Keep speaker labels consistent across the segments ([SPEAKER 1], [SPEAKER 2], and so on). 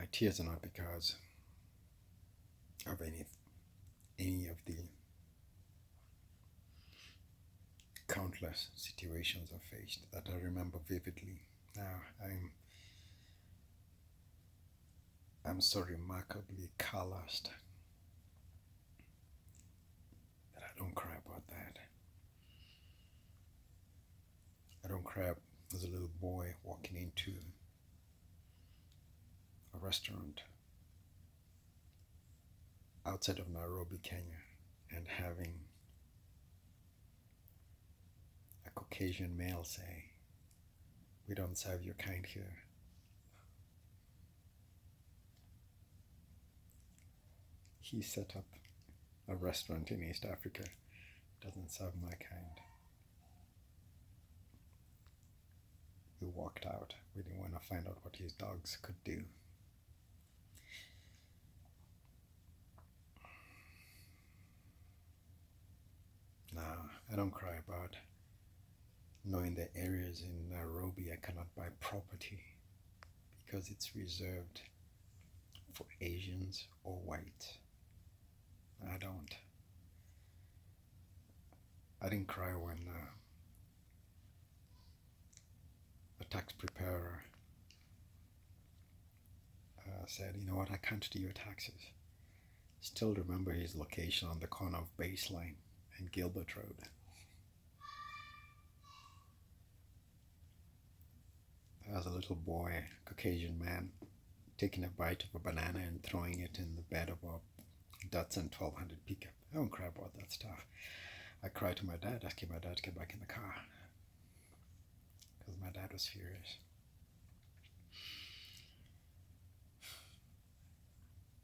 [SPEAKER 1] My tears are not because of any of the countless situations I faced that I remember vividly. Now I'm so remarkably calloused that I don't cry about that. I don't cry as a little boy walking into a restaurant outside of Nairobi, Kenya, and having a Caucasian male say, "We don't serve your kind here." He set up a restaurant in East Africa, doesn't serve my kind. We walked out. We didn't want to find out what his dogs could do. Now, I don't cry about knowing the areas in Nairobi I cannot buy property because it's reserved for Asians or whites. I don't. I didn't cry when a tax preparer said, "You know what, I can't do your taxes." Still remember his location on the corner of Baseline and Gilbert Road. As a little boy, Caucasian man, taking a bite of a banana and throwing it in the bed of a Datsun 1200 pickup. I don't cry about that stuff. I cried to my dad, asking my dad to get back in the car because my dad was furious.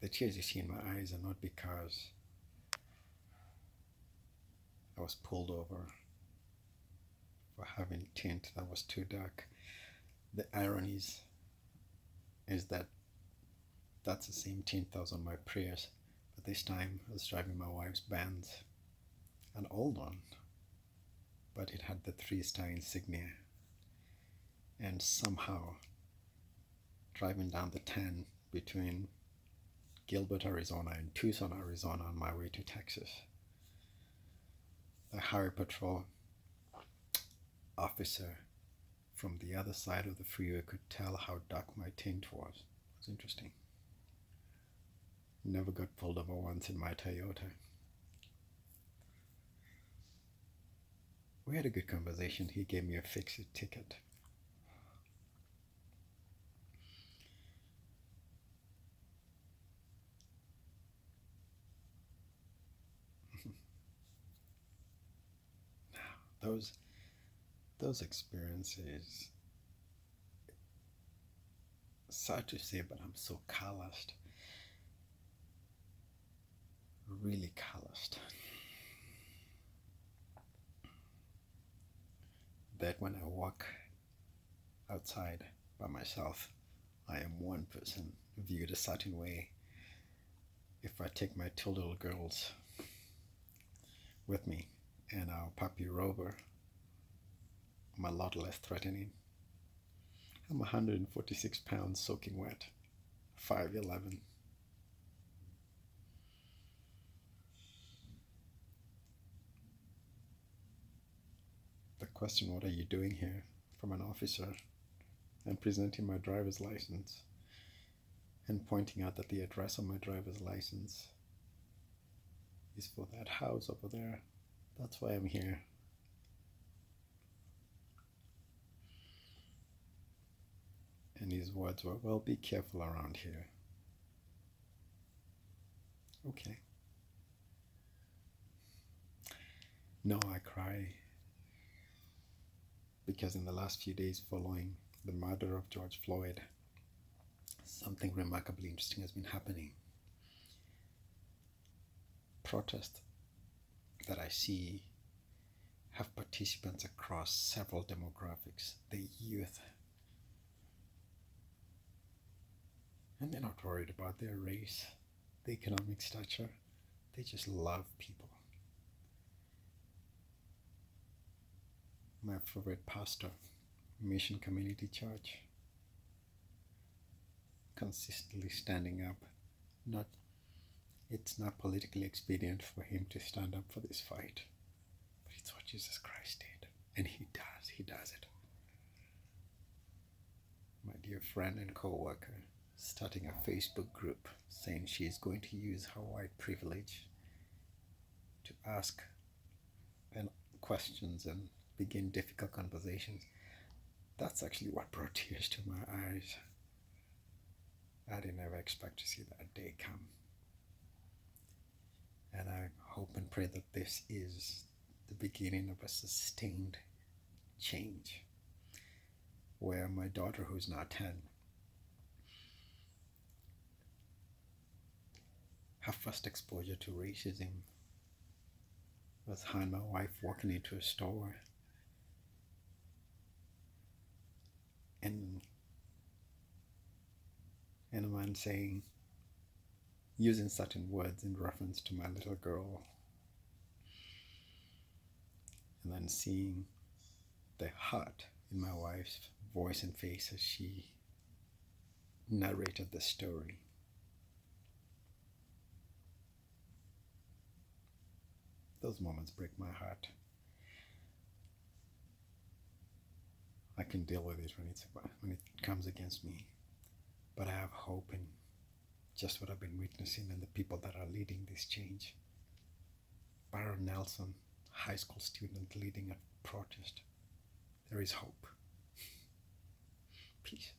[SPEAKER 1] The tears you see in my eyes are not because I was pulled over for having tint that was too dark. The irony is that that's the same tint that was on my Prius, but this time I was driving my wife's Benz, an old one, but it had the 3-star insignia. And somehow, driving down the 10 between Gilbert, Arizona and Tucson, Arizona on my way to Texas, the highway patrol officer from the other side of the freeway could tell how dark my tint was. It was interesting. Never got pulled over once in my Toyota. We had a good conversation. He gave me a fix-it ticket. Those experiences, sad to say, but I'm so calloused, really calloused, that when I walk outside by myself, I am one person viewed a certain way. If I take my 2 little girls with me and our puppy Rover, I'm a lot less threatening. I'm 146 pounds soaking wet, 5'11". The question, "What are you doing here?" from an officer, and presenting my driver's license and pointing out that the address on my driver's license is for that house over there. That's why I'm here. And his words were, "Well, be careful around here." Okay. No, I cry because in the last few days following the murder of George Floyd, something remarkably interesting has been happening. Protests that I see have participants across several demographics, the youth. And they're not worried about their race, the economic stature. They just love people. My favorite pastor, Mission Community Church, consistently standing up. Not, it's not politically expedient for him to stand up for this fight, but it's what Jesus Christ did, and he does it. My dear friend and co-worker starting a Facebook group saying she is going to use her white privilege to ask questions and begin difficult conversations. That's actually what brought tears to my eyes. I didn't ever expect to see that day come. And I hope and pray that this is the beginning of a sustained change where my daughter, who's now 10, her first exposure to racism was her and my wife walking into a store and a man saying, using certain words in reference to my little girl, and then seeing the hurt in my wife's voice and face as she narrated the story. Those moments break my heart. I can deal with it when it comes against me, but I have hope in just what I've been witnessing and the people that are leading this change. Baron Nelson, high school student leading a protest. There is hope. Peace.